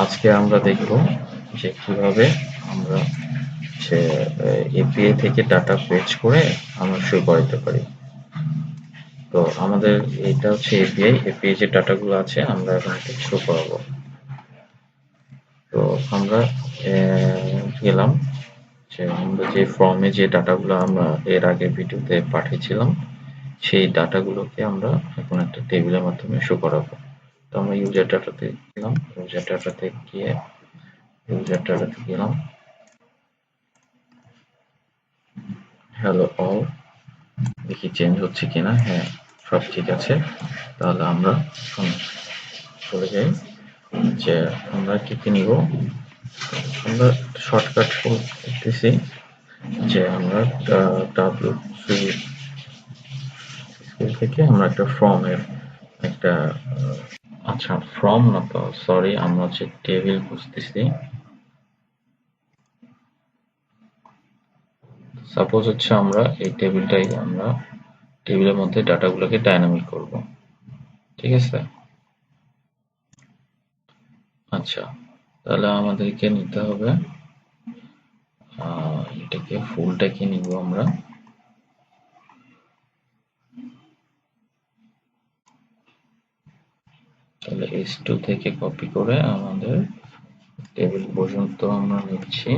আজকে আমরা দেখব যে কিভাবে আমরা সে এপিআই থেকে ডাটা ফেচ করে আমরা শো করাতে পারি। তো আমাদের এটা হচ্ছে এপিআই যে ডাটাগুলো আছে আমরা এখন শো করাবো। তো আমরা গেলাম যে আমরা যে ফর্মে যে ডাটাগুলো আমরা এর আগে ভিডিওতে পাঠিয়েছিলাম সেই ডাটাগুলোকে আমরা এখন একটা টেবিলের মাধ্যমে শো করাবো। তো আমরা ইউজার ডাটাতে গেলাম, ইউজার ডাটাতে গেলাম হ্যালো অল, দেখি চেঞ্জ হচ্ছে কিনা। হ্যাঁ, সব ঠিক আছে। তাহলে আমরা এখন চলে যাই যে আমরা কি কি নিব। আমরা শর্টকাট করতেছি যে আমরা W3 স্কুল থেকে আমরা একটা ফর্মের একটা আচ্ছা ফর্ম না তো সরি, আমরা হচ্ছে টেবিল বুঝতেছি। সাপোজ হচ্ছে আমরা এই টেবিলটাই আমরা টেবিলের মধ্যে ডাটাগুলোকে ডাইনামিক করব, ঠিক আছে। আচ্ছা, তাহলে আমাদেরকে নিতে হবে এটাকে ফুলটাকে নিব আমরা। তাহলে S2 থেকে কপি করে আমাদের টেবিল পর্যন্ত আমরা নিচ্ছি।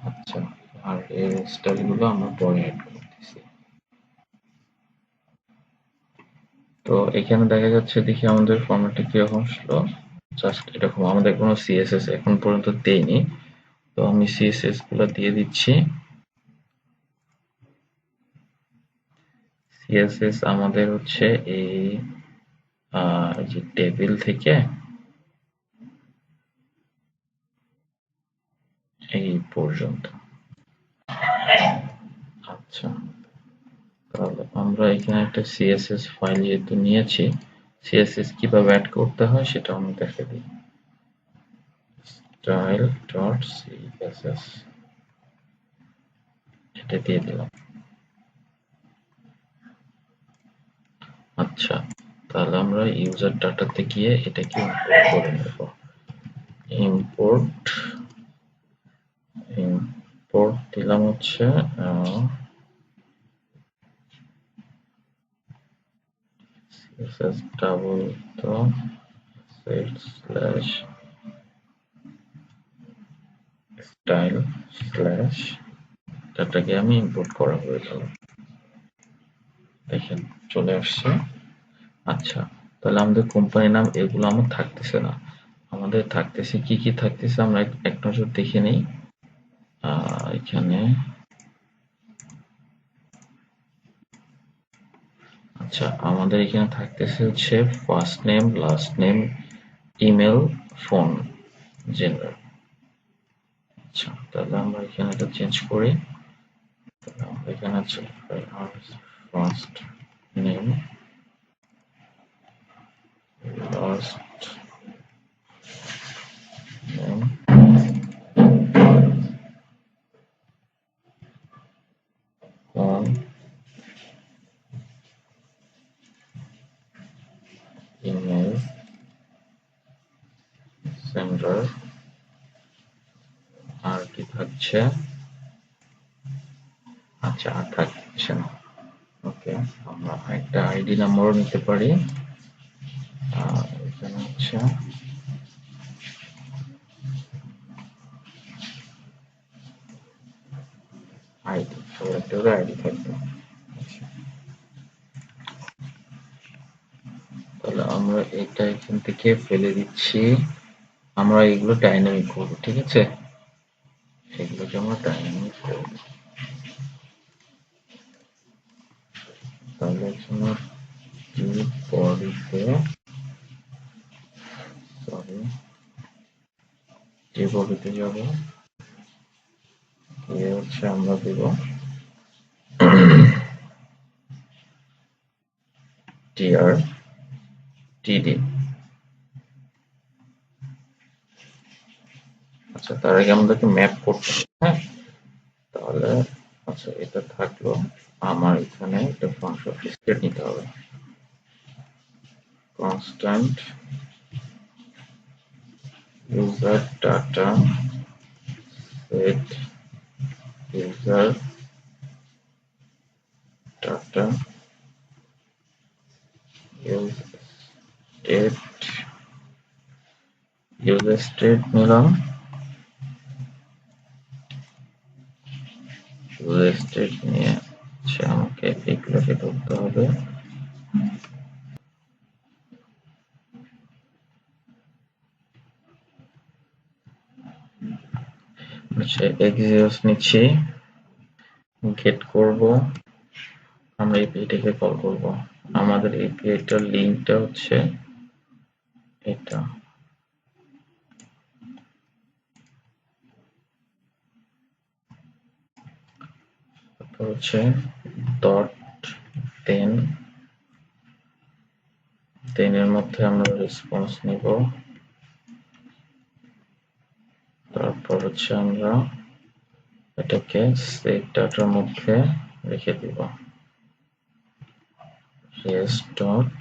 আচ্ছা, আর এর স্টাইলগুলো আমরা পরে অ্যাড করতেছি। তো এখানে দেখা যাচ্ছে, দেখি আমাদের ফরম্যাটটা কিরকম ছিল। জাস্ট এরকম, আমাদের কোনো সিএসএস এখন পর্যন্ত দেইনি, তো আমি সিএসএস গুলো দিয়ে দিচ্ছি। সিএসএস আমাদের হচ্ছে এই যে টেবিল থেকে এই পর্যন্ত। আচ্ছা, তাহলে আমরা এখানে একটা সিএসএস ফাইল যেহেতু নিয়েছি, সিএসএস কিভাবে অ্যাড করতে হয় সেটা আমি দেখে দিই। style.css এটা দিয়ে দিলাম। আচ্ছা, তাহলে আমরা ইউজার ডাটাতে গিয়ে এটাকে ইম্পোর্ট করে নেব। ইম্পোর্ট দিলাম হচ্ছে css ডাবল তো স্ল্যাশ স্টাইল স্ল্যাশ ডাটাকে আমি ইম্পোর্ট করা হয়ে গেল। দেখেন চলে আসছে। আচ্ছা, তাহলে আমাদের কোম্পানির নাম এগুলো আমার থাকতেছে না, আমাদের থাকতেছে কি কি থাকতেছে আমরা এক নজর দেখে নেই। এখানে আচ্ছা, আমাদের এখানে থাকতেছে হচ্ছে first name, last name, email, phone, gender. আচ্ছা, তাহলে আমরা এখানে এটা চেঞ্জ করি। এখানে আছে first name, last name, phone, email, gender, আর কি থাকছে। আচ্ছা, আর থাকছে না। ওকে, আমরা একটা আইডি নাম্বারও নিতে পারি। এখানে হচ্ছে আইডি, একটা করে আইডি থাকবে। তাহলে আমরা এটা এখান থেকে ফেলে দিচ্ছি। আমরা এগুলো ডাইনামিক করব, ঠিক আছে, এগুলোকে আমরা ডাইনামিক করব। তাহলে এখানে বডিতে বডিতে যাব, গিয়ে হচ্ছে আমরা দেব tr/td। আচ্ছা, তার আগে আমাদেরকে ম্যাপ করতে হবে। হ্যাঁ, তাহলে আচ্ছা এটা থাকলো। আমার এখানে একটা ফাংশন স্টেট নিতে হবে। constant user data set user data use state user state নিলাম user state নিয়ে আমাকে এগুলোকে ধরতে হবে আচ্ছা এক্সিওস নিচ্ছি গেট করব আমরা এপিটাকে কল করব আমাদের এপিটার লিংকটা হচ্ছে এটা তারপর হচ্ছে ডট দেন দেনের মধ্যে আমরা রেসপন্স নিব তারপর হচ্ছে আমরা এটাকে সেট ডাটার মধ্যে রেখে দিব res ডট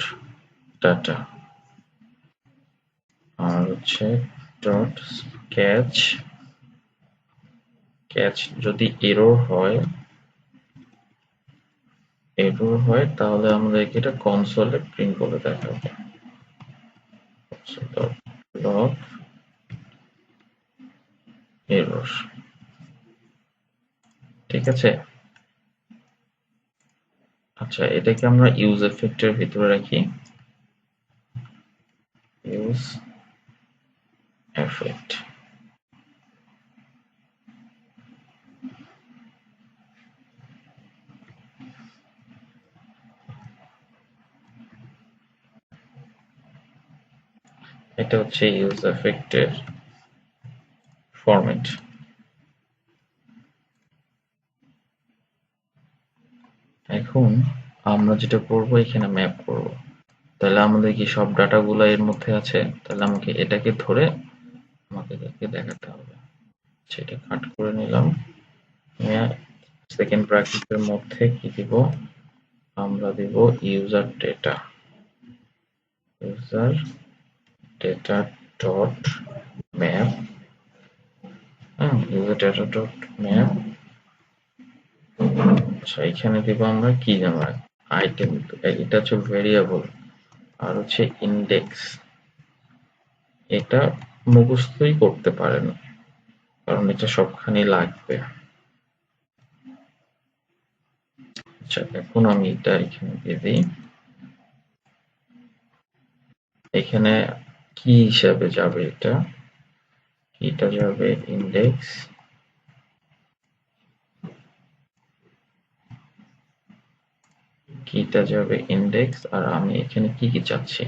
ডাটা আর হচ্ছে ডট ক্যাচ ক্যাচ যদি এরর হয় তাহলে আমরা এটা কনসোলে প্রিন্ট করে দেখাবো লগ এরর ঠিক আছে আচ্ছা এটাকে আমরা ইউজ এফেক্টের ভিতরে রাখি ইউজ এফেক্ট এটা হচ্ছে ইউজ এফেক্টের ফরম্যাট এখন আমরা যেটা করব এখানে ম্যাপ করব তাহলে আমাদের কি সব ডাটাগুলো এর মধ্যে আছে তাহলে আমাকে এটাকে ধরে আমাকে দেখাতে হবে সেটা কাট করে নিলাম সেকেন্ড ব্র্যাকেটের মধ্যে কি দিব আমরা দিব user data dot map user data dot map আচ্ছা এখানে দিব আমরা কি জানো আইটেম এটা হচ্ছে ভেরিয়েবল আর হচ্ছে ইন্ডেক্স এটা মুখস্থই করতে পারেন কারণ এটা সবখানে লাগবে আচ্ছা এখন আমি এটা এখানে দিয়ে দিই এখানে কি হিসাবে যাবে এটা যাবে ইন্ডেক্স কিটা যাবে ইন্ডেক্স আর আমি এখানে কি চাচ্ছি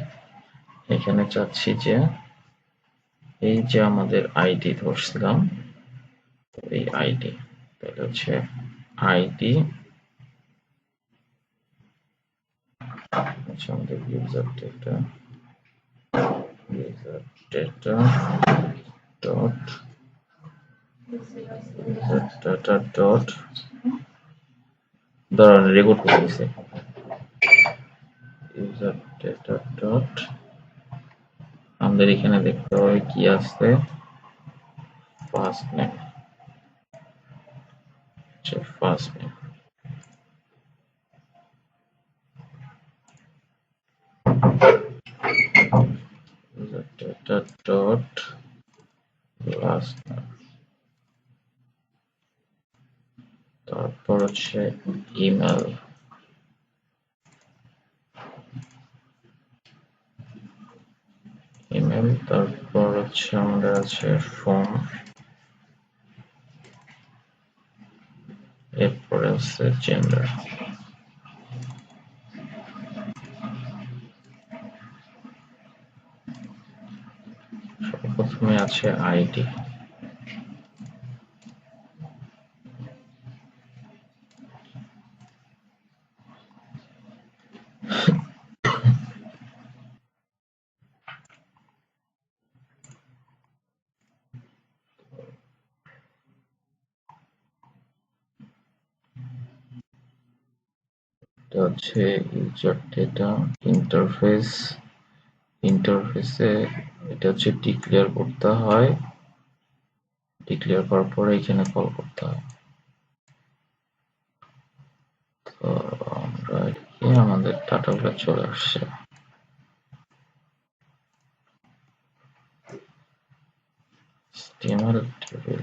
এখানে চাচ্ছি যে এই যে আমাদের আইডি ধরছিলাম এই আইডি তাহলে হচ্ছে আইডি আচ্ছা আমাদের user data dot data dot দাঁড়ান রেকর্ড করে দিছে ইউজার ডেটা ডট আমাদের এখানে দেখতে হবে কি আছে first name first name user data dot last name তারপর হচ্ছে ইমেল তারপর হচ্ছে আমাদের আছে ফোন এরপরে আছে জেন্ডার প্রথমে আছে আইডি এটা হচ্ছে ইউজার ডেটা ইন্টারফেস ইন্টারফেসে এটা হচ্ছে ডিক্লেয়ার করতে হয়, ডিক্লেয়ার করার পরে এখানে কল করতে হয়। তো আমরা আমাদের ডাটাগুলো চলে আসছে। HTML table